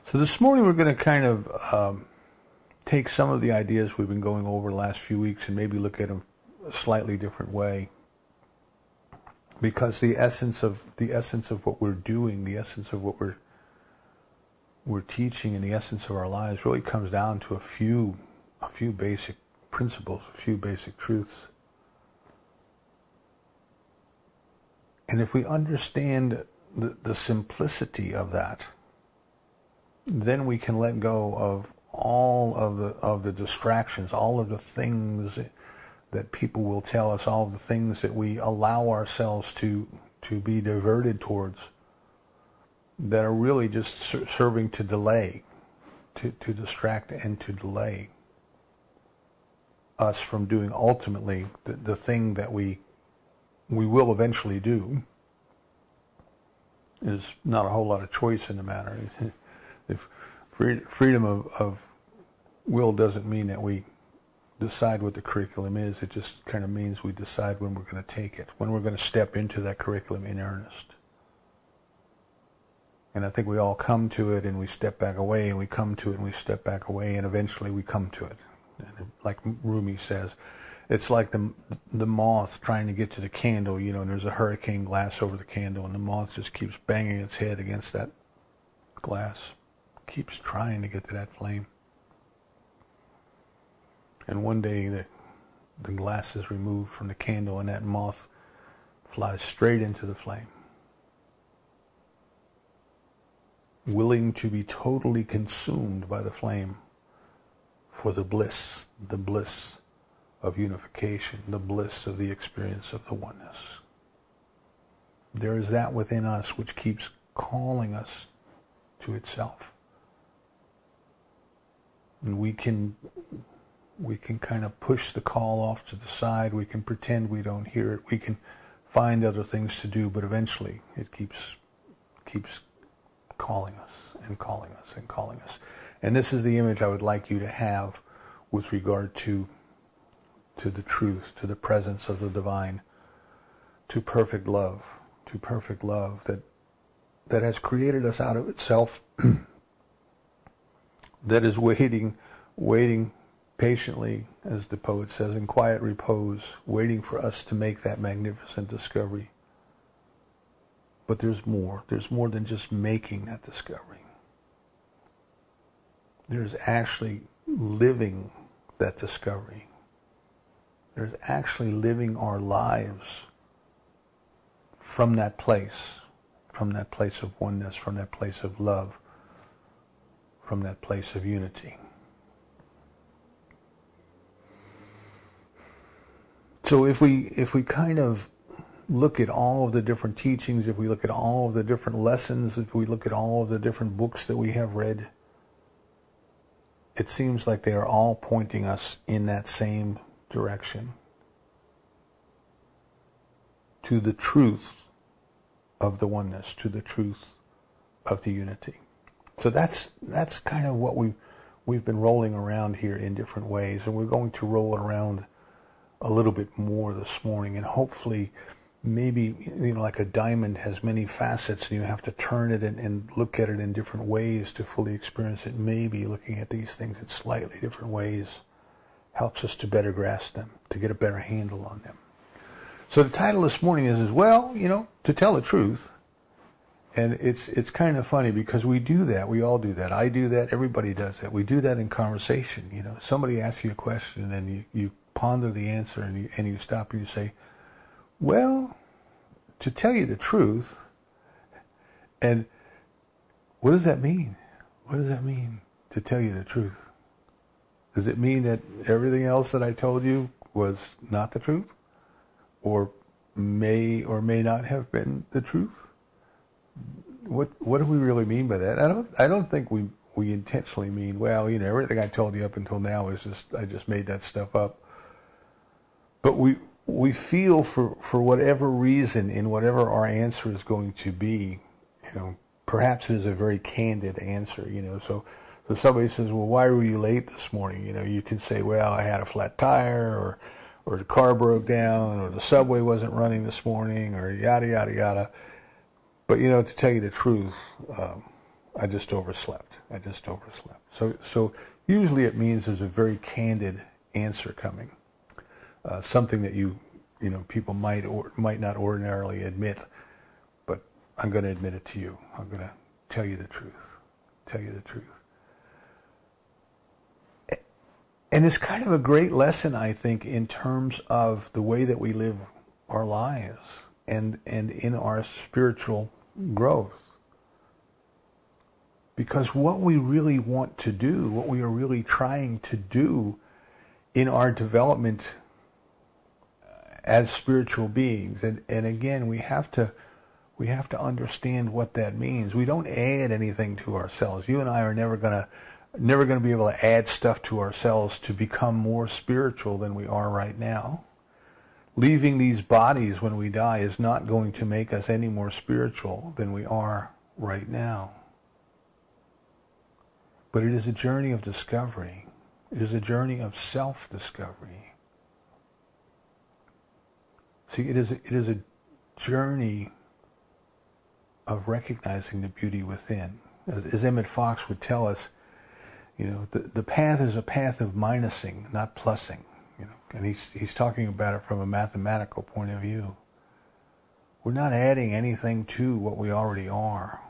So this morning we're going to kind of take some of the ideas we've been going over the last few weeks and maybe look at them a slightly different way. Because the essence of what we're doing, the essence of what we're teaching, and the essence of our lives really comes down to a few basic principles, a few basic truths. And if we understand the simplicity of that, then we can let go of all of the distractions, all of the things that people will tell us, all of the things that we allow ourselves to be diverted towards, that are really just serving to delay, to distract and to delay us from doing ultimately the thing that we will eventually do. There's not a whole lot of choice in the matter. If freedom of will doesn't mean that we decide what the curriculum is. It just kind of means we decide when we're going to take it, when we're going to step into that curriculum in earnest. And I think we all come to it and we step back away, and we come to it and we step back away, and eventually we come to it. And like Rumi says, it's like the moth trying to get to the candle, and there's a hurricane glass over the candle, and the moth just keeps banging its head against that glass, keeps trying to get to that flame. And one day the glass is removed from the candle and that moth flies straight into the flame, willing to be totally consumed by the flame for the bliss of unification, the bliss of the experience of the oneness. There is that within us which keeps calling us to itself. And we can kind of push the call off to the side. We can pretend we don't hear it. We can find other things to do, but eventually it keeps calling us and calling us and calling us. And this is the image I would like you to have with regard to the truth, to the presence of the divine, to perfect love that has created us out of itself, that is waiting patiently, as the poet says, in quiet repose, waiting for us to make that magnificent discovery. But there's more than just making that discovery. There's actually living that discovery. There's actually living our lives from that place of oneness, from that place of love, from that place of unity. So if we kind of look at all of the different teachings, if we look at all of the different lessons, if we look at all of the different books that we have read, it seems like they are all pointing us in that same direction, to the truth of the oneness, to the truth of the unity. So that's kind of what we've been rolling around here in different ways, and we're going to roll it around a little bit more this morning, and hopefully maybe, like a diamond has many facets and you have to turn it and look at it in different ways to fully experience it. Maybe looking at these things in slightly different ways helps us to better grasp them, to get a better handle on them. So the title this morning is well, to tell the truth. And it's kind of funny because we do that. We all do that. I do that. Everybody does that. We do that in conversation. Somebody asks you a question and you ponder the answer and you stop and you say, well, to tell you the truth. And what does that mean? What does that mean, to tell you the truth? Does it mean that everything else that I told you was not the truth? Or may not have been the truth? What do we really mean by that? I don't think we intentionally mean, well, everything I told you up until now is I just made that stuff up. But we feel for whatever reason, in whatever our answer is going to be, perhaps it is a very candid answer, So somebody says, well, why were you late this morning? You can say, well, I had a flat tire, or the car broke down, or the subway wasn't running this morning, or yada, yada, yada. But, to tell you the truth, I just overslept. So usually it means there's a very candid answer coming. Something that people might or might not ordinarily admit, but I'm going to admit it to you. I'm going to tell you the truth. And it's kind of a great lesson, I think, in terms of the way that we live our lives and in our spiritual growth. Because what we really want to do, what we are really trying to do in our development as spiritual beings, and again, we have to understand what that means. We don't add anything to ourselves. You and I are never going to be able to add stuff to ourselves to become more spiritual than we are right now. Leaving these bodies when we die is not going to make us any more spiritual than we are right now. But it is a journey of discovery. It is a journey of self-discovery. See, it is a journey of recognizing the beauty within. As Emmett Fox would tell us, the path is a path of minusing, not plussing. And he's talking about it from a mathematical point of view. We're not adding anything to what we already are.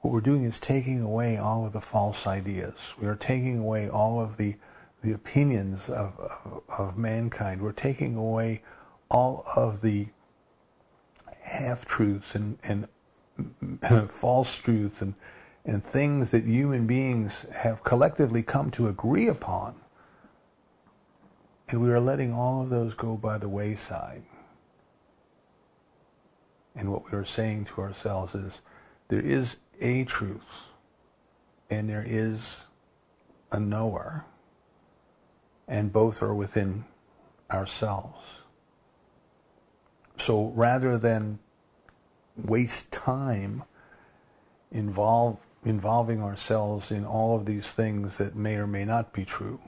What we're doing is taking away all of the false ideas. We are taking away all of the opinions of mankind. We're taking away all of the half-truths and false truths and things that human beings have collectively come to agree upon. And we are letting all of those go by the wayside. And what we are saying to ourselves is, there is a truth, and there is a knower, and both are within ourselves. So rather than waste time involving ourselves in all of these things that may or may not be true,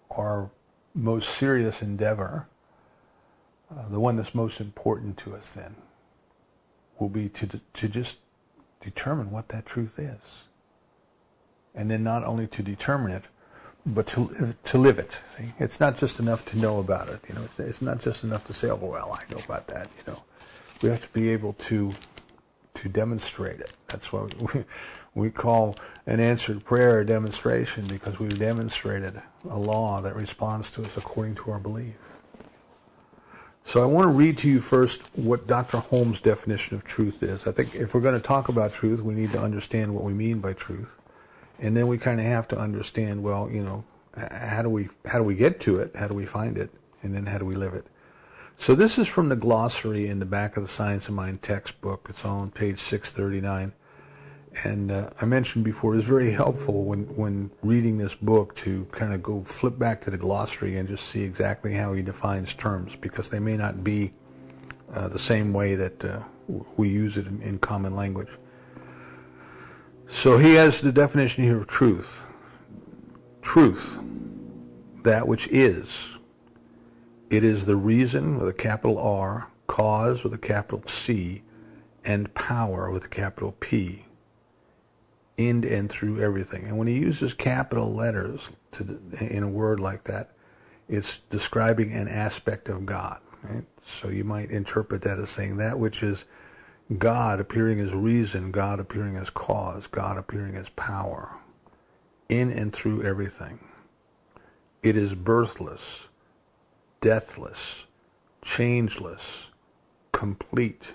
our most serious endeavor, the one that's most important to us then, will be to just determine what that truth is. And then not only to determine it, but to live it. See? It's not just enough to know about it. It's not just enough to say, oh, well, I know about that. We have to be able to demonstrate it. That's why we call an answered prayer a demonstration, because we've demonstrated a law that responds to us according to our belief. So I want to read to you first what Dr. Holmes' definition of truth is. I think if we're going to talk about truth, we need to understand what we mean by truth. And then we kind of have to understand, well, how do we get to it? How do we find it? And then how do we live it? So this is from the glossary in the back of the Science of Mind textbook. It's on page 639. And I mentioned before, it's very helpful when reading this book to kind of go flip back to the glossary and just see exactly how he defines terms, because they may not be the same way that we use it in common language. So he has the definition here of truth. Truth, that which is. It is the reason with a capital R, cause with a capital C, and power with a capital P. In and through everything. And when he uses capital letters in a word like that, it's describing an aspect of God. Right? So you might interpret that as saying that which is God appearing as reason, God appearing as cause, God appearing as power, in and through everything. It is birthless, deathless, changeless, complete,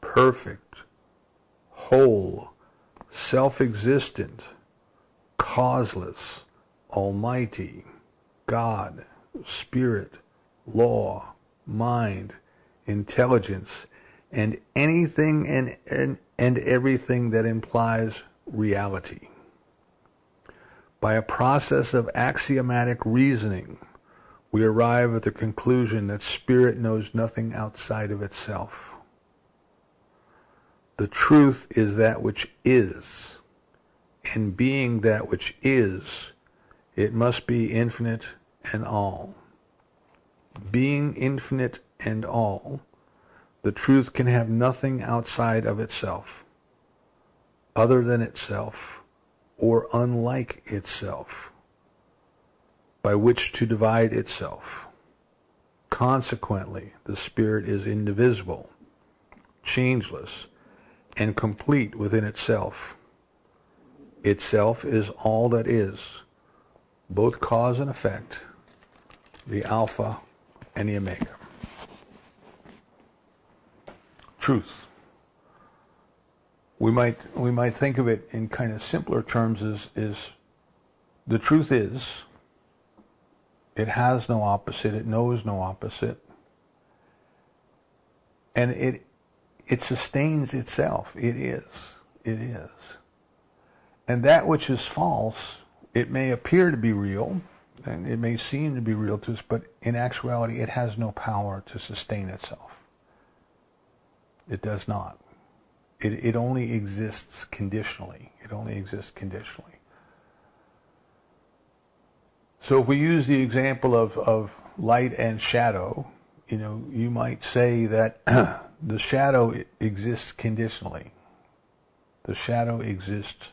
perfect, whole, self-existent, causeless, almighty, God, spirit, law, mind, intelligence, and anything and everything that implies reality. By a process of axiomatic reasoning, we arrive at the conclusion that spirit knows nothing outside of itself. The truth is that which is, and being that which is, it must be infinite and all. Being infinite and all, the truth can have nothing outside of itself. other than itself, or unlike itself, by which to divide itself. Consequently, the Spirit is indivisible, changeless, and complete within itself. Itself is all that is, both cause and effect, the Alpha and the Omega. Truth. We might think of it in kind of simpler terms as the truth is, it has no opposite, it knows no opposite, and it sustains itself. It is. And that which is false, it may appear to be real, and it may seem to be real to us, but in actuality it has no power to sustain itself. It does not. It only exists conditionally. It only exists conditionally. So if we use the example of light and shadow, you might say that the shadow exists conditionally. The shadow exists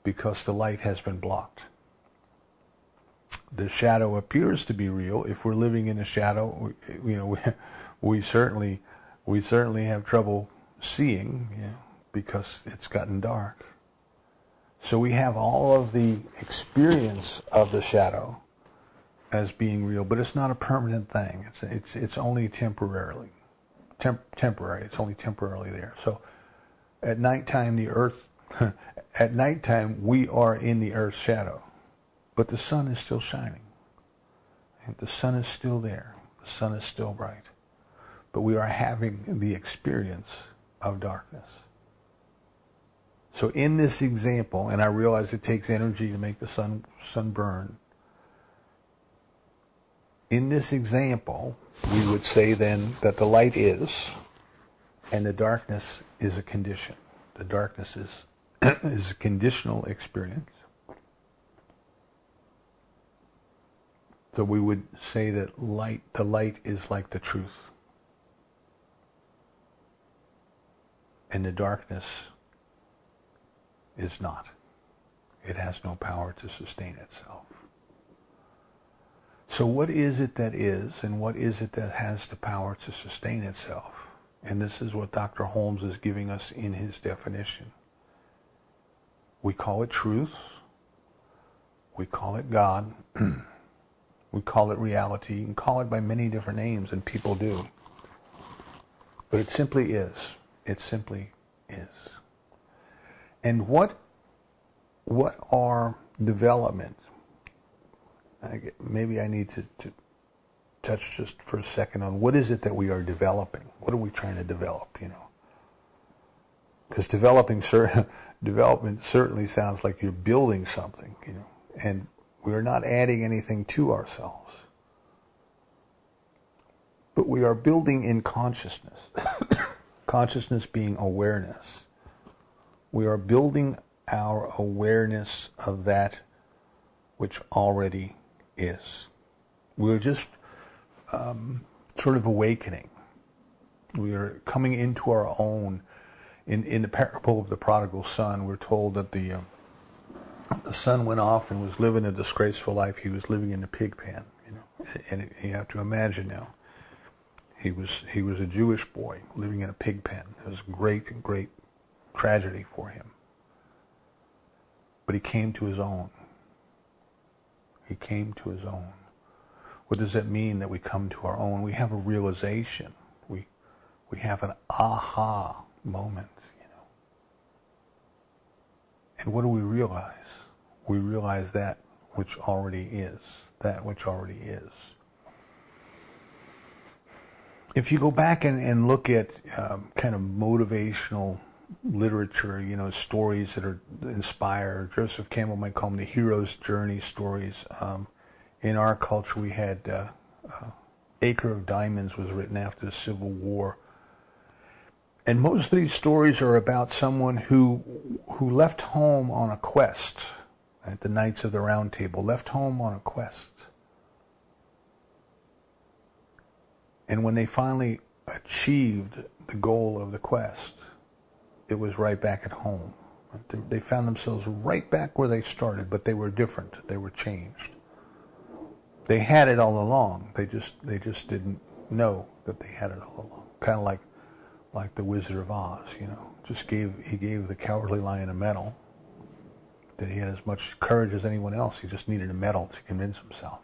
because the light has been blocked. The shadow appears to be real. If we're living in a shadow, we certainly have trouble seeing, because it's gotten dark. So we have all of the experience of the shadow as being real, but it's not a permanent thing. It's only temporarily. Temporary. It's only temporarily there. So at nighttime, at nighttime we are in the earth's shadow, but the sun is still shining. And the sun is still there. The sun is still bright. But we are having the experience of darkness. So in this example, and I realize it takes energy to make the sun burn, in this example, we would say then that the light is, and the darkness is a condition. The darkness is a conditional experience. So we would say that the light is like the truth. And the darkness is not. It has no power to sustain itself. So what is it that is, and what is it that has the power to sustain itself? And this is what Dr. Holmes is giving us in his definition. We call it truth. We call it God. We call it reality. You can call it by many different names, and people do. But it simply is. It simply is. And what are development? Maybe I need to touch just for a second on what is it that we are developing? What are we trying to develop, Because development certainly sounds like you're building something, and we are not adding anything to ourselves. But we are building in consciousness. Consciousness being awareness. We are building our awareness of that which already is. We're just sort of awakening. We are coming into our own. In the parable of the prodigal son, we're told that the son went off and was living a disgraceful life. He was living in a pig pen, and you have to imagine now. He was a Jewish boy living in a pig pen. It was a great tragedy for him. But he came to his own. He came to his own. What does that mean that we come to our own? We have a realization. We have an aha moment, And what do we realize? We realize that which already is. That which already is. If you go back and look at kind of motivational literature, stories that are inspired, Joseph Campbell might call them the hero's journey stories. In our culture, we had Acre of Diamonds was written after the Civil War. And most of these stories are about someone who left home on a quest, right? The Knights of the Round Table left home on a quest. And when they finally achieved the goal of the quest, it was right back at home. They found themselves right back where they started, but they were different. They were changed. They had it all along. They just didn't know that they had it all along. Kind of like the Wizard of Oz, you know. He gave the Cowardly Lion a medal. That he had as much courage as anyone else. He just needed a medal to convince himself.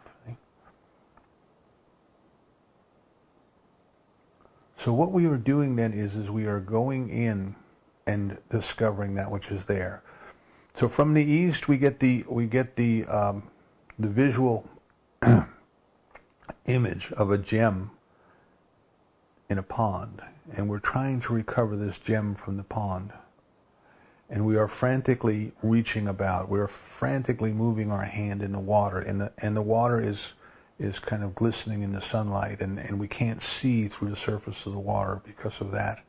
So what we are doing then is we are going in and discovering that which is there. So from the east we get the visual image of a gem in a pond, and we're trying to recover this gem from the pond. And we are frantically reaching about. We are frantically moving our hand in the water, and the water is kind of glistening in the sunlight, and we can't see through the surface of the water because of that.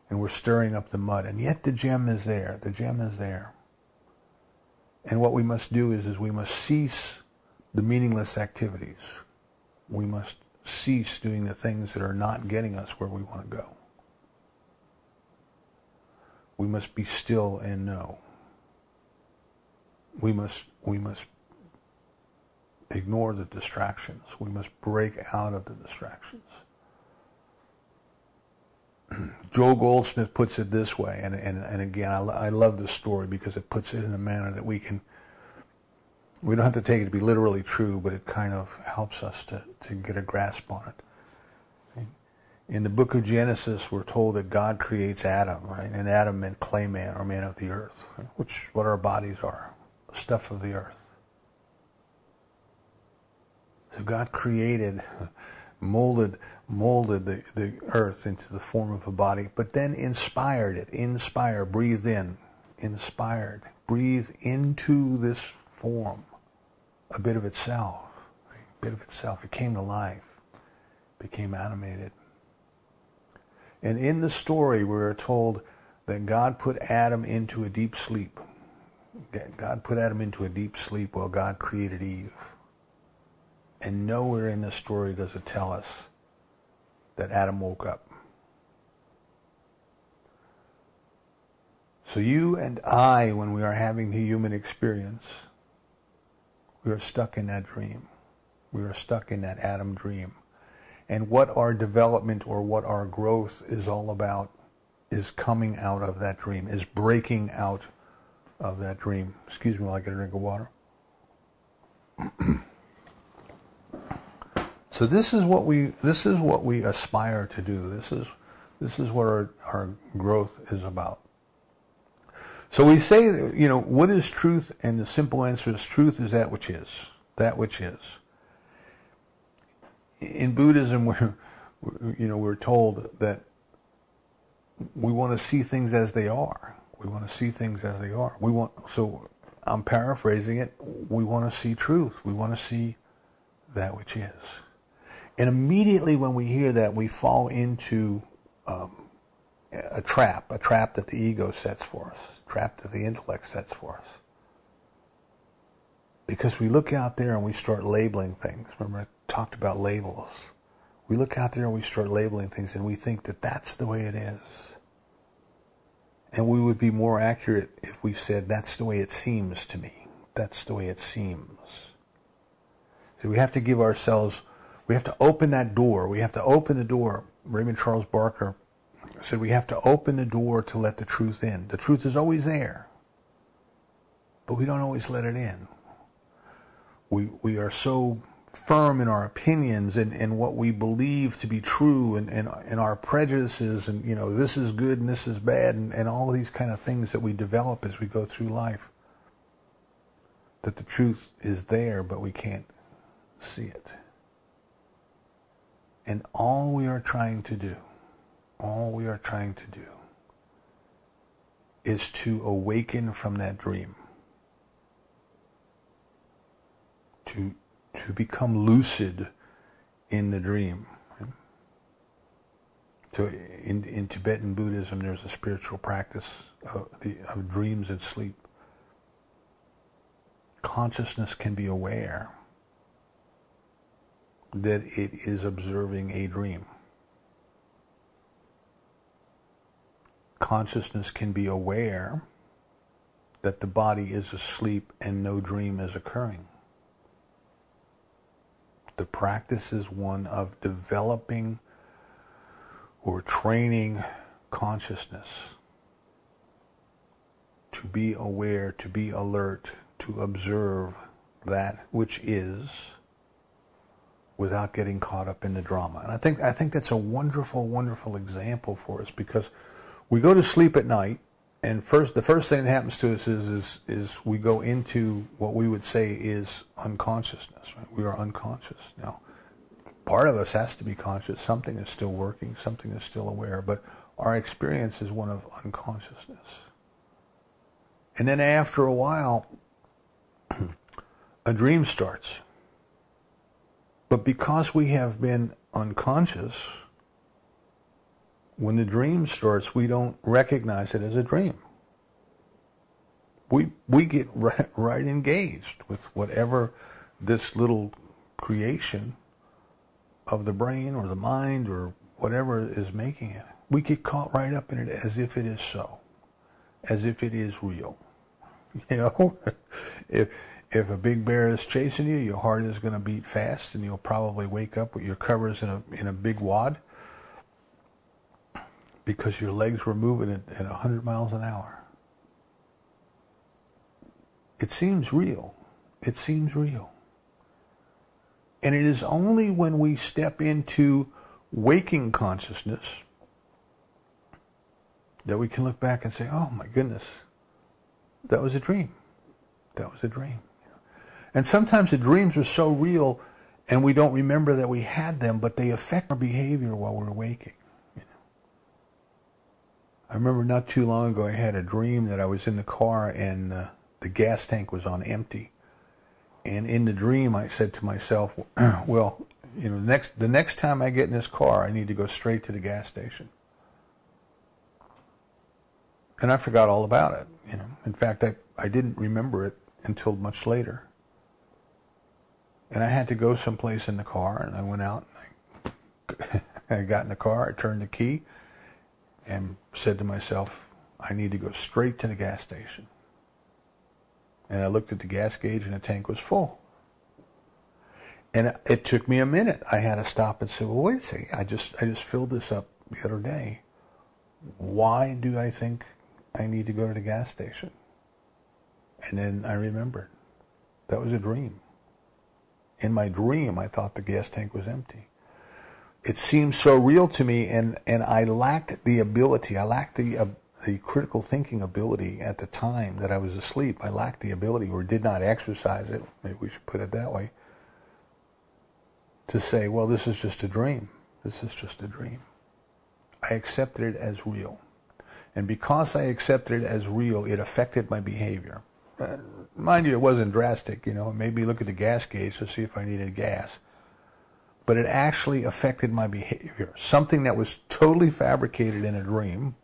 And we're stirring up the mud, and yet the gem is there. The gem is there. And what we must do is we must cease the meaningless activities. We must cease doing the things that are not getting us where we want to go. We must be still and know. We must ignore the distractions. We must break out of the distractions. Joel Goldsmith puts it this way, and again, I love this story because it puts it in a manner that we don't have to take it to be literally true, but it kind of helps us to get a grasp on it. In the book of Genesis, we're told that God creates Adam, right? And Adam meant clay man, or man of the earth, which is what our bodies are, stuff of the earth. So God created, molded the earth into the form of a body, but then inspired it. Breathed in, inspired, breathed into this form a bit of itself. It came to life, became animated. And in the story, we're told that God put Adam into a deep sleep. God put Adam into a deep sleep while God created Eve. And nowhere in the story does it tell us that Adam woke up. So you and I, when we are having the human experience, we are stuck in that dream. We are stuck in that Adam dream. And what our development or what our growth is all about is coming out of that dream, is breaking out of that dream. Excuse me while I get a drink of water. So this is what we aspire to do. This is what our growth is about. So we say, what is truth? And the simple answer is truth is that which is. That which is. In Buddhism, we're told that we want to see things as they are. We want to see things as they are. So I'm paraphrasing it. We want to see truth. We want to see that which is. And immediately when we hear that, we fall into a trap that the ego sets for us, a trap that the intellect sets for us. Because we look out there and we start labeling things. Remember, I talked about labels. We look out there and we start labeling things, and we think that that's the way it is. And we would be more accurate if we said, that's the way it seems to me. That's the way it seems. So we have to give ourselves, we have to open that door. We have to open the door. Raymond Charles Barker said we have to open the door to let the truth in. The truth is always there, but we don't always let it in. We are so firm in our opinions and what we believe to be true and our prejudices and, this is good and this is bad and all these kind of things that we develop as we go through life, that the truth is there, but we can't see it. And all we are trying to do is to awaken from that dream, to become lucid in the dream. So in Tibetan Buddhism, there's a spiritual practice of dreams and sleep. Consciousness can be aware that it is observing a dream. Consciousness can be aware that the body is asleep and no dream is occurring. The practice is one of developing or training consciousness to be aware, to be alert, to observe that which is without getting caught up in the drama. And I think that's a wonderful, wonderful example for us, because we go to sleep at night, and the first thing that happens to us is we go into what we would say is unconsciousness. Right? We are unconscious. Now, part of us has to be conscious. Something is still working. Something is still aware. But our experience is one of unconsciousness. And then after a while, a dream starts. But because we have been unconscious, when the dream starts, we don't recognize it as a dream. We get right engaged with whatever this little creation of the brain or the mind or whatever is making it. We get caught right up in it as if it is so, as if it is real. You know, if a big bear is chasing you, your heart is going to beat fast, and you'll probably wake up with your covers in a big wad, because your legs were moving at 100 miles an hour. It seems real. It seems real. And it is only when we step into waking consciousness that we can look back and say, oh my goodness, that was a dream. That was a dream. And sometimes the dreams are so real and we don't remember that we had them, but they affect our behavior while we're waking. I remember not too long ago I had a dream that I was in the car and the gas tank was on empty. And in the dream I said to myself, well, you know, the next time I get in this car, I need to go straight to the gas station. And I forgot all about it. You know, in fact, I didn't remember it until much later. And I had to go someplace in the car, and I went out and I got in the car, I turned the key, and said to myself, I need to go straight to the gas station. And I looked at the gas gauge and the tank was full. And it took me a minute. I had to stop and say, well, wait a second, I just filled this up the other day. Why do I think I need to go to the gas station? And then I remembered. That was a dream. In my dream, I thought the gas tank was empty. It seemed so real to me, and I lacked the ability, I lacked the critical thinking ability at the time that I was asleep. I lacked the ability, or did not exercise it, maybe we should put it that way, to say, well, this is just a dream. This is just a dream. I accepted it as real. And because I accepted it as real, it affected my behavior. Mind you, it wasn't drastic, you know. It made me look at the gas gauge to see if I needed gas. But it actually affected my behavior. Something that was totally fabricated in a dream,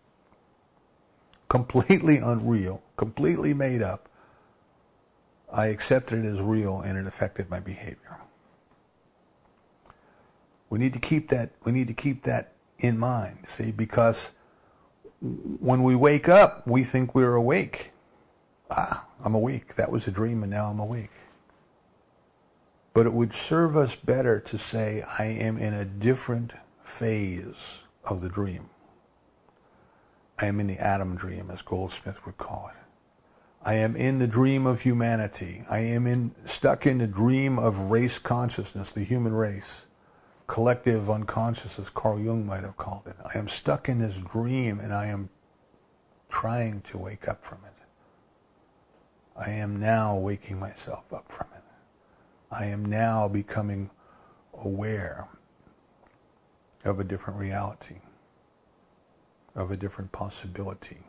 completely unreal, completely made up, I accepted it as real, and it affected my behavior. We need to keep that in mind, see, because when we wake up, we think we're awake. I'm awake. That was a dream, and now I'm awake. But it would serve us better to say, I am in a different phase of the dream. I am in the Adam dream, as Goldsmith would call it. I am in the dream of humanity. I am stuck in the dream of race consciousness, the human race. Collective unconscious, as Carl Jung might have called it. I am stuck in this dream, and I am trying to wake up from it. I am now waking myself up from it. I am now becoming aware of a different reality, of a different possibility,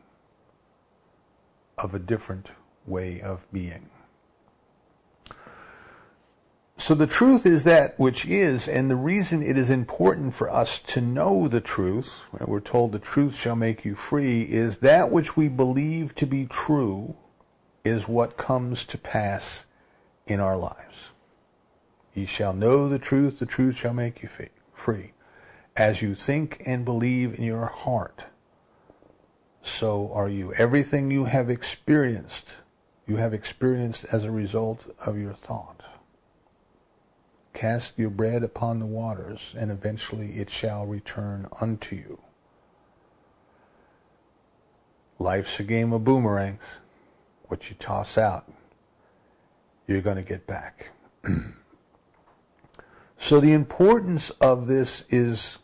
of a different way of being. So the truth is that which is, and the reason it is important for us to know the truth, we're told the truth shall make you free, is that which we believe to be true is what comes to pass in our lives. Ye shall know the truth shall make you free. As you think and believe in your heart, so are you. Everything you have experienced as a result of your thought. Cast your bread upon the waters, and eventually it shall return unto you. Life's a game of boomerangs. What you toss out, you're going to get back. So the importance of this is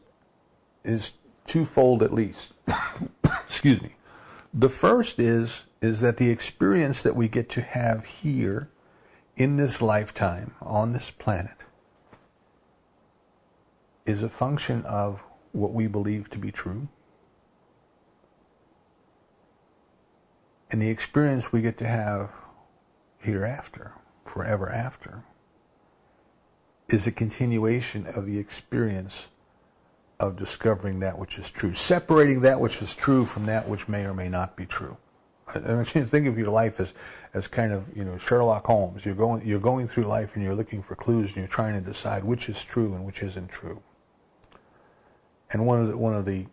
twofold at least. Excuse me. The first is that the experience that we get to have here in this lifetime on this planet is a function of what we believe to be true. And the experience we get to have hereafter, forever after, is a continuation of the experience of discovering that which is true, separating that which is true from that which may or may not be true. I want you to think of your life as kind of, Sherlock Holmes. You're going through life and you're looking for clues and you're trying to decide which is true and which isn't true. And one of the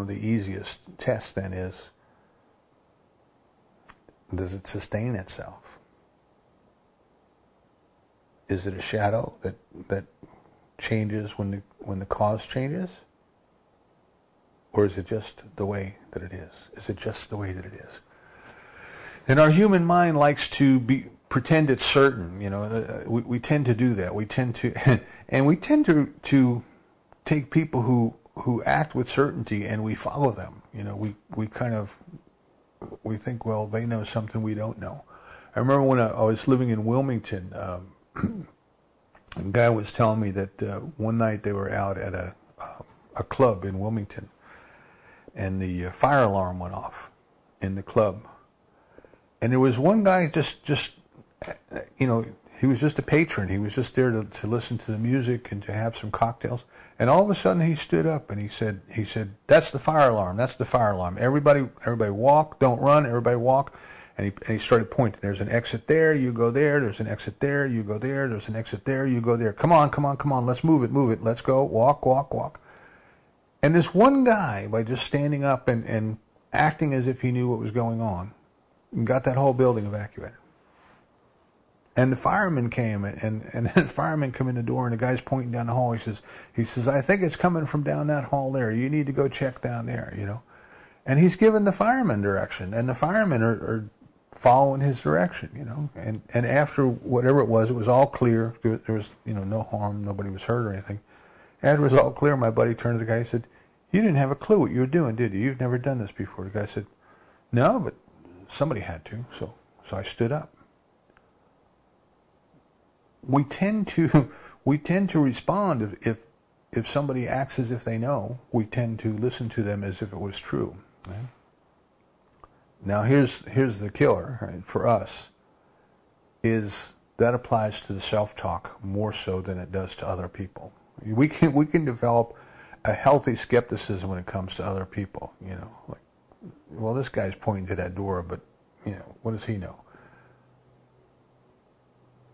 easiest tests then is, does it sustain itself? Is it a shadow that changes when the cause changes? Or is it just the way that it is? Is it just the way that it is? And our human mind likes to pretend it's certain. We tend to do that. We tend to, and we tend to take people who act with certainty and we follow them. We think, well, they know something we don't know. I remember when I was living in Wilmington, a guy was telling me that one night they were out at a club in Wilmington, and the fire alarm went off in the club. And there was one guy just he was just a patron. He was just there to listen to the music and to have some cocktails. And all of a sudden he stood up and he said, "That's the fire alarm. That's the fire alarm. Everybody walk. Don't run. Everybody walk." And he started pointing. There's an exit there. You go there. There's an exit there. You go there. There's an exit there. You go there. Come on. Let's move it. Let's go. Walk. And this one guy, by just standing up and acting as if he knew what was going on, got that whole building evacuated. And the firemen came, and the firemen come in the door, and the guy's pointing down the hall. He says, "I think it's coming from down that hall there. You need to go check down there, And he's giving the firemen direction, and the firemen are following his direction, And after whatever it was all clear. There was, no harm. Nobody was hurt or anything. After it was all clear, my buddy turned to the guy and said, "You didn't have a clue what you were doing, did you? You've never done this before." The guy said, "No, but somebody had to, so I stood up." We tend to respond if somebody acts as if they know. We tend to listen to them as if it was true. Right? Now here's the killer, right, for us, is that applies to the self-talk more so than it does to other people. We can develop a healthy skepticism when it comes to other people. Like, well, this guy's pointing to that door, but what does he know?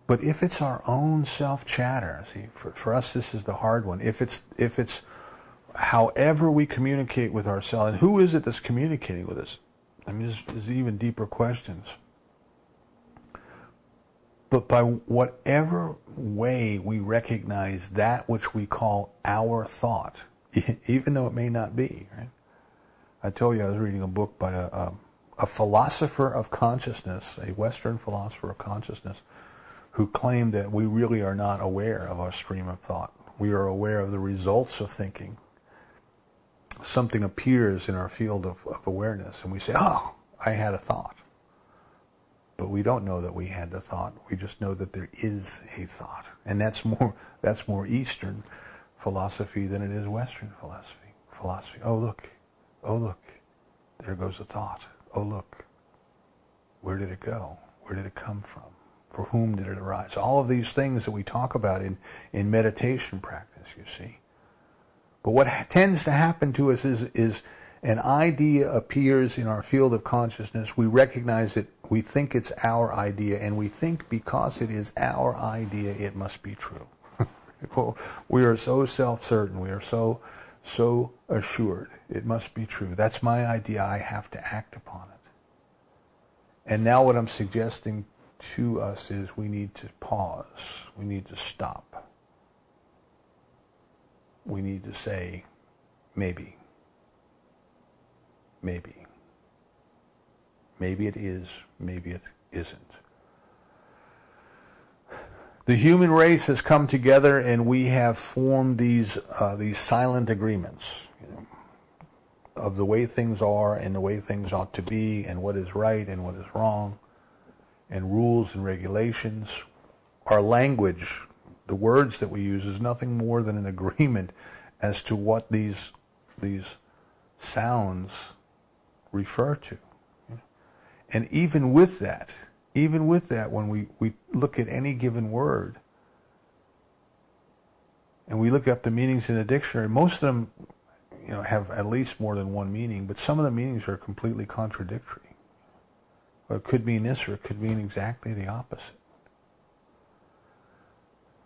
But if it's our own self-chatter, see, for us this is the hard one. If it's however we communicate with ourselves, and who is it that's communicating with us? I mean, there's even deeper questions. But by whatever way we recognize that which we call our thought, even though it may not be, right? I told you I was reading a book by a philosopher of consciousness, a Western philosopher of consciousness, who claimed that we really are not aware of our stream of thought. We are aware of the results of thinking. Something appears in our field of awareness, and we say, "Oh, I had a thought." But we don't know that we had the thought. We just know that there is a thought. And that's more Eastern philosophy than it is Western philosophy. Oh look, there goes a thought. Oh look, where did it go? Where did it come from? For whom did it arise? All of these things that we talk about in meditation practice, you see. But what tends to happen to us is an idea appears in our field of consciousness. We recognize it. We think it's our idea, and we think because it is our idea, it must be true. We are so self-certain. We are so so assured. It must be true. That's my idea. I have to act upon it. And now what I'm suggesting to us is we need to pause. We need to stop. We need to say, maybe. Maybe. Maybe it is, maybe it isn't. The human race has come together and we have formed these silent agreements, of the way things are and the way things ought to be and what is right and what is wrong, and rules and regulations. Our language, the words that we use, is nothing more than an agreement as to what these sounds refer to. And even with that, when we look at any given word and we look up the meanings in a dictionary, most of them, have at least more than one meaning, but some of the meanings are completely contradictory. Or it could mean this, or it could mean exactly the opposite.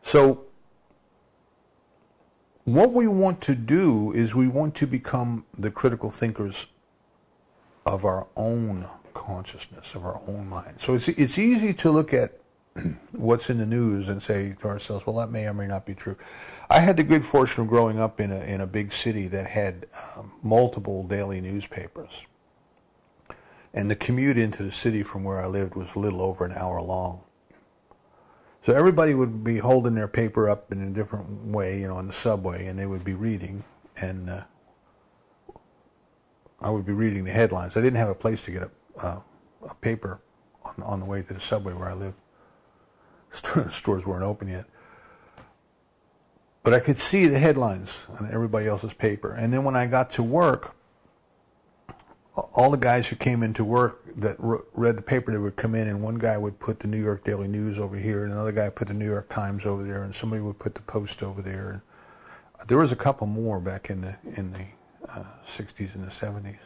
So, what we want to do is we want to become the critical thinkers of our own consciousness, of our own mind. So it's easy to look at what's in the news and say to ourselves, well, that may or may not be true. I had the good fortune of growing up in a big city that had multiple daily newspapers. And the commute into the city from where I lived was a little over an hour long. So everybody would be holding their paper up in a different way, on the subway, and they would be reading, and I would be reading the headlines. I didn't have a place to get a paper on the way to the subway where I lived. Stores weren't open yet. But I could see the headlines on everybody else's paper. And then when I got to work, all the guys who came into work that read the paper, they would come in, and one guy would put the New York Daily News over here, and another guy put the New York Times over there, and somebody would put the Post over there. And there was a couple more back in the 60s and the 70s.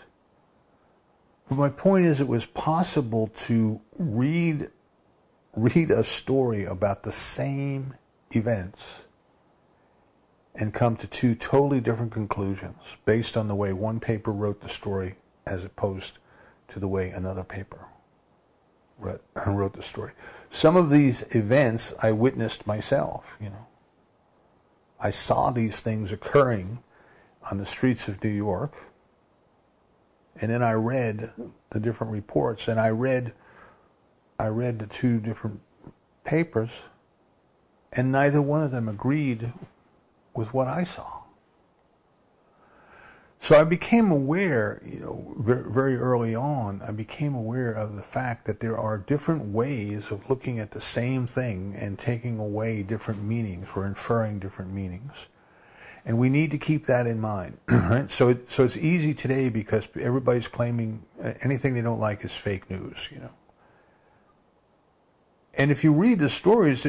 But my point is, it was possible to read a story about the same events and come to two totally different conclusions based on the way one paper wrote the story as opposed to the way another paper wrote the story. Some of these events I witnessed myself, I saw these things occurring on the streets of New York, and then I read the different reports, and I read the two different papers, and neither one of them agreed with what I saw. So I became aware, very early on, I became aware of the fact that there are different ways of looking at the same thing and taking away different meanings or inferring different meanings. And we need to keep that in mind, right? So it's easy today because everybody's claiming anything they don't like is fake news, And if you read the stories,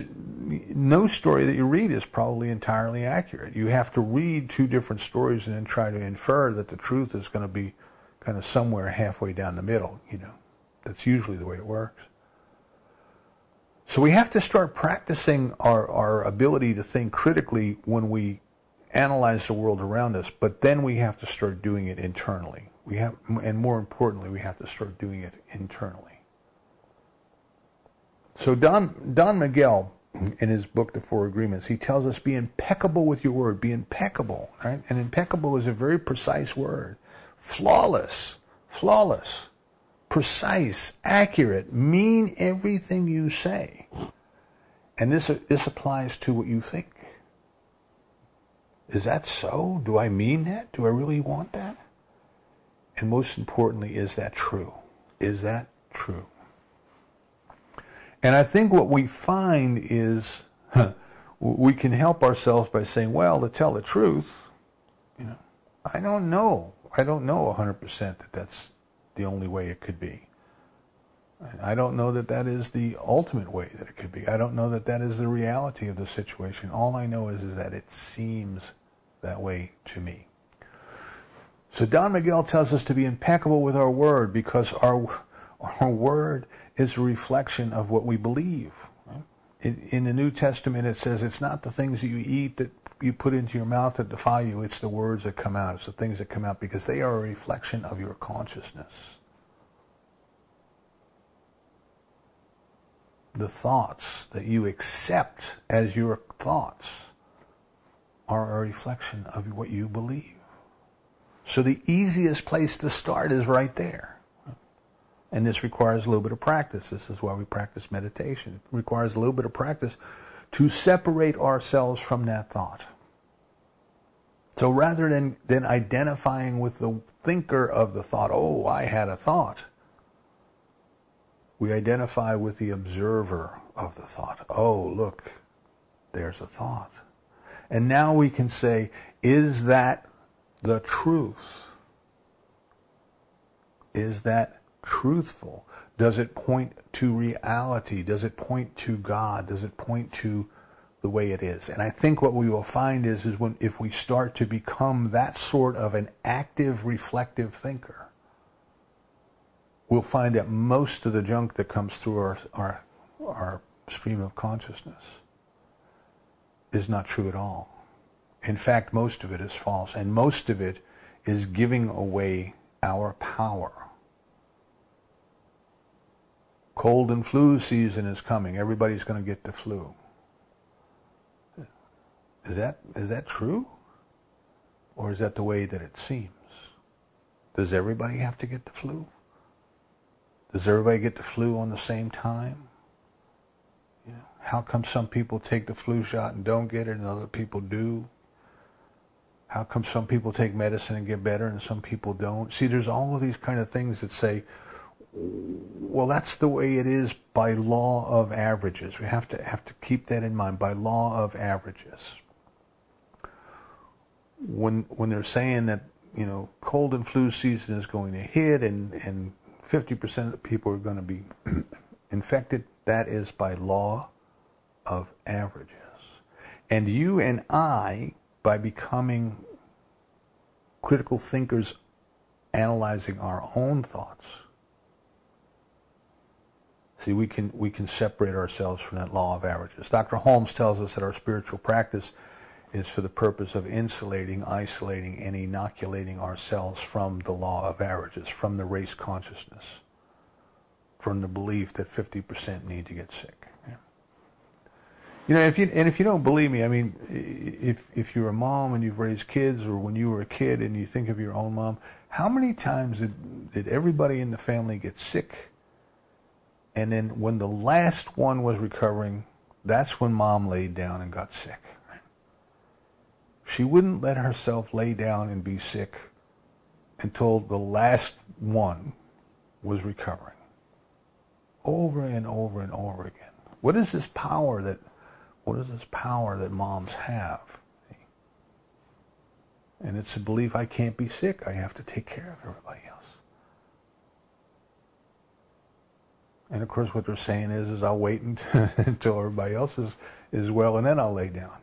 no story that you read is probably entirely accurate. You have to read two different stories and then try to infer that the truth is going to be kind of somewhere halfway down the middle, That's usually the way it works. So we have to start practicing our ability to think critically when we analyze the world around us, but then we have to start doing it internally. And more importantly, we have to start doing it internally. So Don Miguel, in his book, The Four Agreements, he tells us, be impeccable with your word. Be impeccable, right? And impeccable is a very precise word. Flawless, precise, accurate, mean everything you say. And this applies to what you think. Is that so? Do I mean that? Do I really want that? And most importantly, is that true? Is that true? And I think what we find is we can help ourselves by saying, well, to tell the truth, I don't know 100% that that's the only way it could be. I don't know that that is the ultimate way that it could be. I don't know that that is the reality of the situation. All I know is that it seems that way to me. So Don Miguel tells us to be impeccable with our word because our word is a reflection of what we believe. Right? In the New Testament, it says it's not the things that you eat that you put into your mouth that defile you. It's the words that come out. It's the things that come out because they are a reflection of your consciousness. The thoughts that you accept as your thoughts are a reflection of what you believe. So the easiest place to start is right there. And this requires a little bit of practice. This is why we practice meditation. It requires a little bit of practice to separate ourselves from that thought. So rather than identifying with the thinker of the thought, oh, I had a thought, we identify with the observer of the thought. Oh, look, there's a thought. And now we can say, is that the truth? Is that truthful? Does it point to reality? Does it point to God? Does it point to the way it is? And I think what we will find is when if we start to become that sort of an active, reflective thinker, we'll find that most of the junk that comes through our stream of consciousness is not true at all. In fact, most of it is false, and most of it is giving away our power. Cold and flu season is coming. Everybody's going to get the flu. Is that true? Or is that the way that it seems? Does everybody have to get the flu? Does everybody get the flu on the same time? You know, how come some people take the flu shot and don't get it and other people do? How come some people take medicine and get better and some people don't? See, there's all of these kind of things that say, well, that's the way it is by law of averages. We have to keep that in mind, by law of averages. When they're saying that, you know, cold and flu season is going to hit and 50% of the people are going to be infected, that is by law of averages. And you and I, by becoming critical thinkers, analyzing our own thoughts, see, we can separate ourselves from that law of averages. Dr. Holmes tells us that our spiritual practice is for the purpose of insulating, isolating, and inoculating ourselves from the law of averages, from the race consciousness, from the belief that 50% need to get sick. Yeah. You know, if you don't believe me, I mean, if you're a mom and you've raised kids, or when you were a kid and you think of your own mom, how many times did everybody in the family get sick? And then when the last one was recovering, that's when mom laid down and got sick. She wouldn't let herself lay down and be sick until the last one was recovering. Over and over and over again. What is this power that moms have? And it's a belief, I can't be sick. I have to take care of everybody else. And of course what they're saying is I'll wait until everybody else is well and then I'll lay down.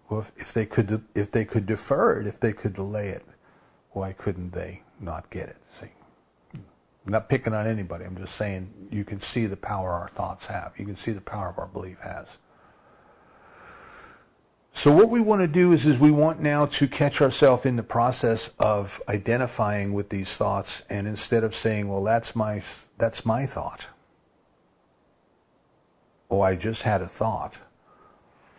Well, if they could defer it, if they could delay it, why couldn't they not get it? See, I'm not picking on anybody. I'm just saying you can see the power our thoughts have. You can see the power of our belief has. So what we want to do is we want now to catch ourselves in the process of identifying with these thoughts, and instead of saying, well, that's my thought. Oh, I just had a thought.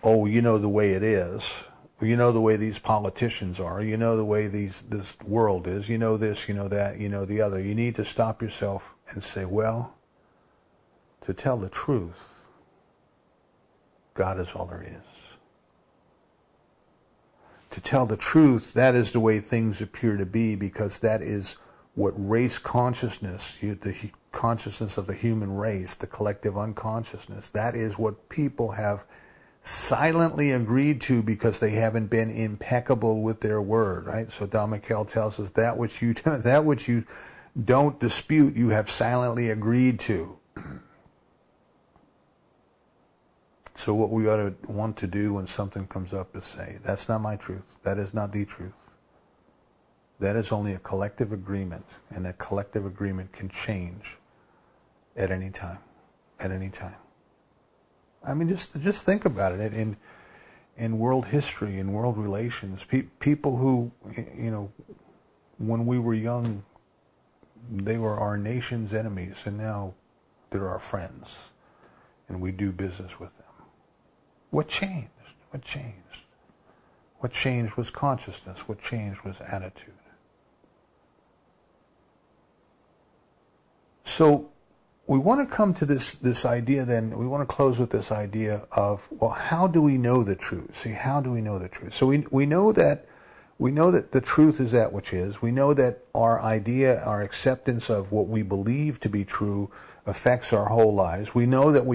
Oh, you know the way it is. You know the way these politicians are. You know the way this world is. You know this, you know that, you know the other. You need to stop yourself and say, well, to tell the truth, God is all there is. To tell the truth, that is the way things appear to be, because that is what race consciousness, the consciousness of the human race, the collective unconsciousness, that is what people have silently agreed to because they haven't been impeccable with their word, right? So Don McKell tells us that which you don't dispute, you have silently agreed to. So what we ought to want to do when something comes up is say, that's not my truth. That is not the truth. That is only a collective agreement, and that collective agreement can change at any time. At any time. I mean, just think about it. In world history, in world relations, people who, when we were young, they were our nation's enemies, and now they're our friends, and we do business with them. What changed? What changed? What changed was consciousness. What changed was attitude. So we want to come to this idea then, we want to close with this idea of, well, how do we know the truth? See, how do we know the truth? So we know that the truth is that which is. We know that our idea, our acceptance of what we believe to be true affects our whole lives. We know that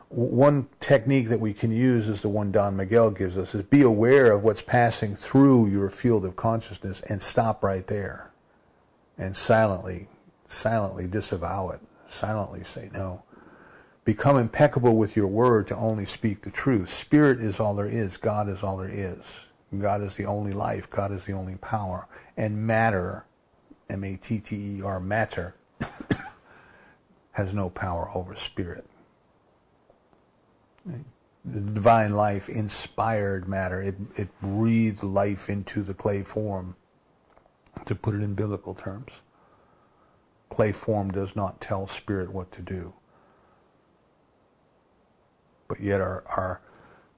one technique that we can use is the one Don Miguel gives us, is be aware of what's passing through your field of consciousness and stop right there and silently disavow it, silently say no. Become impeccable with your word to only speak the truth. Spirit is all there is. God is all there is. God is the only life. God is the only power. And matter, M-A-T-T-E-R, matter, has no power over spirit. The divine life inspired matter. It breathed life into the clay form, to put it in biblical terms. Clay form does not tell spirit what to do. But yet our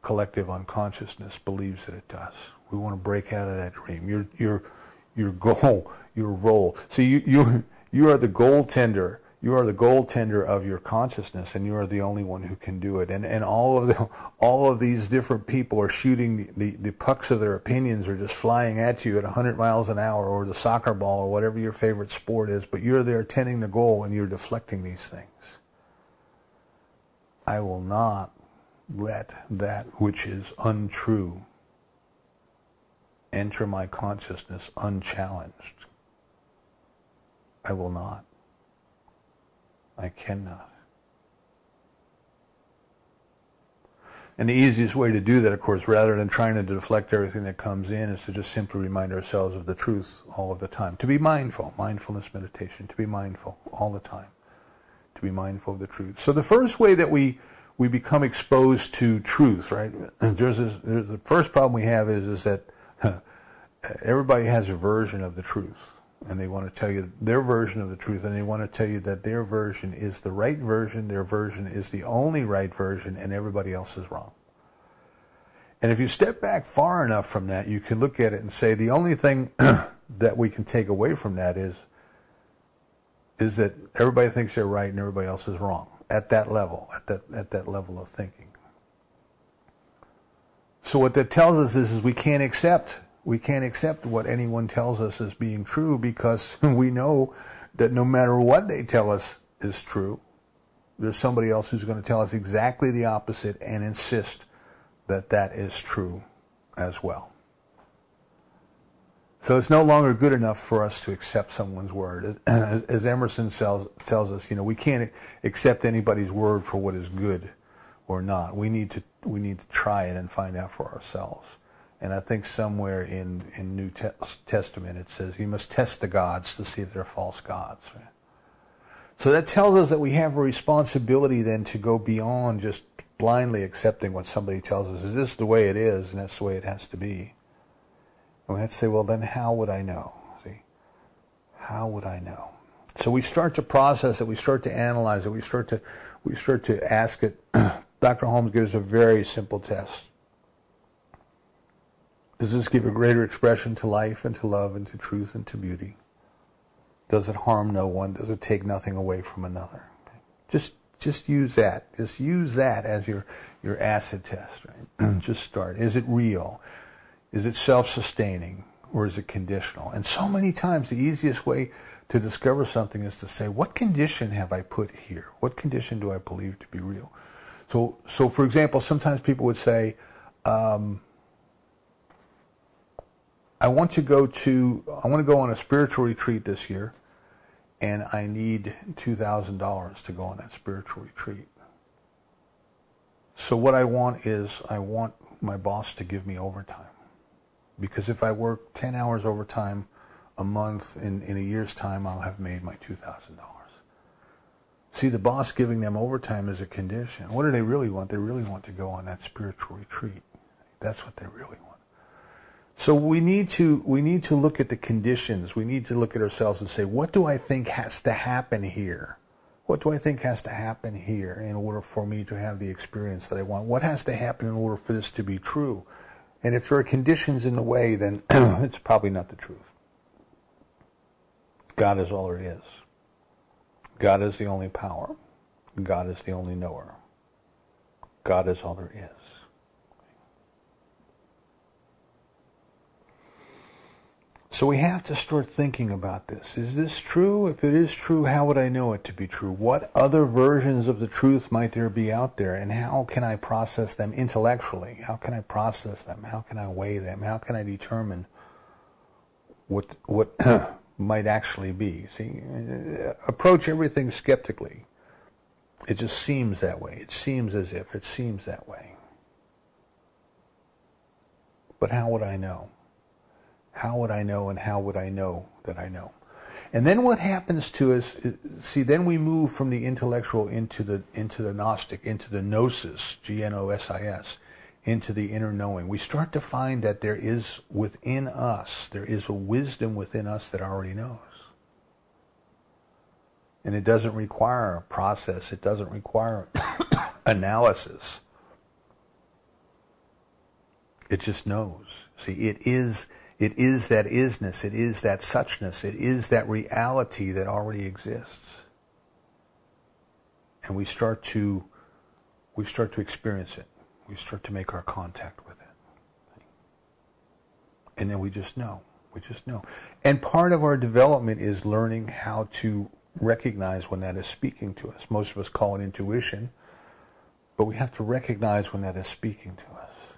collective unconsciousness believes that it does. We want to break out of that dream. Your goal, your role. See, you are the goaltender. You are the goaltender of your consciousness, and you are the only one who can do it. And all of these different people are shooting the pucks of their opinions are just flying at you at 100 miles an hour, or the soccer ball, or whatever your favorite sport is. But you're there tending the goal, and you're deflecting these things. I will not let that which is untrue enter my consciousness unchallenged. I will not. I cannot. And the easiest way to do that, of course, rather than trying to deflect everything that comes in, is to just simply remind ourselves of the truth all of the time. To be mindful, mindfulness meditation, to be mindful all the time. To be mindful of the truth. So the first way that we become exposed to truth, right? The first problem we have is that everybody has a version of the truth. And they want to tell you their version of the truth, and they want to tell you that their version is the right version, their version is the only right version, and everybody else is wrong. And if you step back far enough from that, you can look at it and say the only thing that we can take away from that is that everybody thinks they're right and everybody else is wrong at that level, at that level of thinking. So what that tells us is we can't accept what anyone tells us as being true, because we know that no matter what they tell us is true, there's somebody else who's going to tell us exactly the opposite and insist that that is true as well. So it's no longer good enough for us to accept someone's word. As Emerson tells us, we can't accept anybody's word for what is good or not. We need to try it and find out for ourselves. And I think somewhere in New Testament it says you must test the gods to see if they're false gods. Right? So that tells us that we have a responsibility then to go beyond just blindly accepting what somebody tells us. Is this the way it is, and that's the way it has to be? And we have to say, well, then how would I know? See, how would I know? So we start to process it. We start to analyze it. We start to ask it. Dr. Holmes gives a very simple test. Does this give a greater expression to life and to love and to truth and to beauty? Does it harm no one? Does it take nothing away from another? Just use that. Just use that as your acid test. Right? Just start. Is it real? Is it self-sustaining? Or is it conditional? And so many times the easiest way to discover something is to say, what condition have I put here? What condition do I believe to be real? So for example, sometimes people would say, I want to go on a spiritual retreat this year, and I need $2,000 to go on that spiritual retreat. So what I want is my boss to give me overtime. Because if I work 10 hours overtime a month, in a year's time, I'll have made my $2,000. See, the boss giving them overtime is a condition. What do they really want? They really want to go on that spiritual retreat. That's what they really want. So we need to look at the conditions. We need to look at ourselves and say, what do I think has to happen here? What do I think has to happen here in order for me to have the experience that I want? What has to happen in order for this to be true? And if there are conditions in the way, then it's probably not the truth. God is all there is. God is the only power. God is the only knower. God is all there is. So we have to start thinking about this. Is this true? If it is true, how would I know it to be true? What other versions of the truth might there be out there? And how can I process them intellectually? How can I process them? How can I weigh them? How can I determine what might actually be? See, approach everything skeptically. It just seems that way. It seems as if. It seems that way. But how would I know? How would I know, and how would I know that I know? And then what happens to us, see, then we move from the intellectual into the Gnostic, into the Gnosis, Gnosis, into the inner knowing. We start to find that there is within us, there is a wisdom within us that already knows. And it doesn't require a process. It doesn't require analysis. It just knows. See, it is that isness, it is that suchness, it is that reality that already exists. And we start to experience it. We start to make our contact with it. And then we just know. We just know. And part of our development is learning how to recognize when that is speaking to us. Most of us call it intuition, but we have to recognize when that is speaking to us,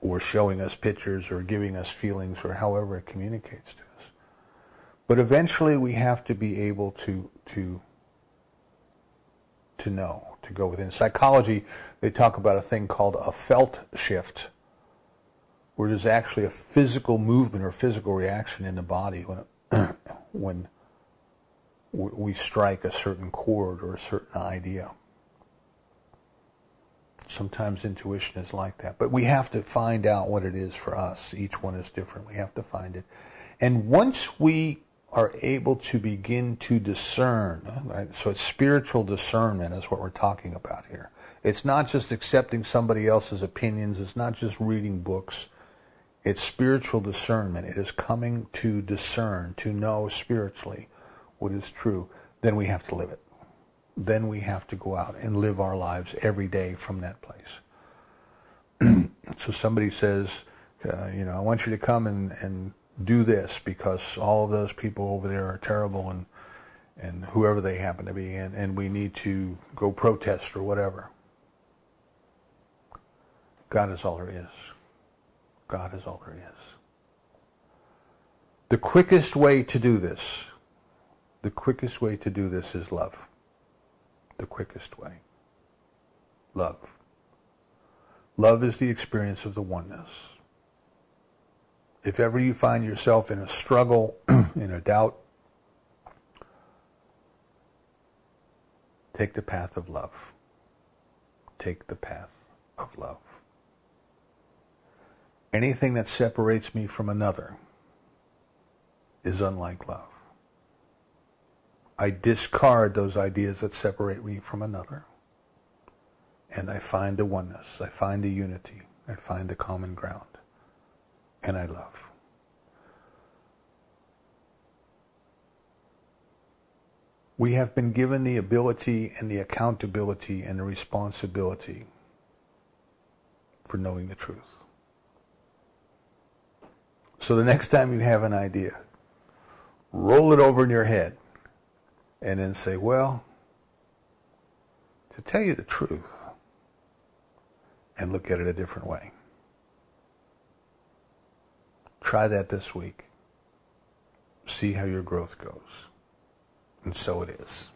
or showing us pictures, or giving us feelings, or however it communicates to us. But eventually we have to be able to know, to go within. Psychology, they talk about a thing called a felt shift, where there's actually a physical movement or physical reaction in the body when we strike a certain chord or a certain idea. Sometimes intuition is like that. But we have to find out what it is for us. Each one is different. We have to find it. And once we are able to begin to discern, right? So it's spiritual discernment is what we're talking about here. It's not just accepting somebody else's opinions. It's not just reading books. It's spiritual discernment. It is coming to discern, to know spiritually what is true. Then we have to live it. Then we have to go out and live our lives every day from that place. So somebody says, I want you to come and do this because all of those people over there are terrible and whoever they happen to be, and we need to go protest or whatever. God is all there is. God is all there is. The quickest way to do this is love. The quickest way. Love. Love is the experience of the oneness. If ever you find yourself in a struggle, in a doubt, take the path of love. Take the path of love. Anything that separates me from another is unlike love. I discard those ideas that separate me from another. And I find the oneness. I find the unity. I find the common ground. And I love. We have been given the ability and the accountability and the responsibility for knowing the truth. So the next time you have an idea, roll it over in your head. And then say, well, to tell you the truth, and look at it a different way. Try that this week. See how your growth goes. And so it is.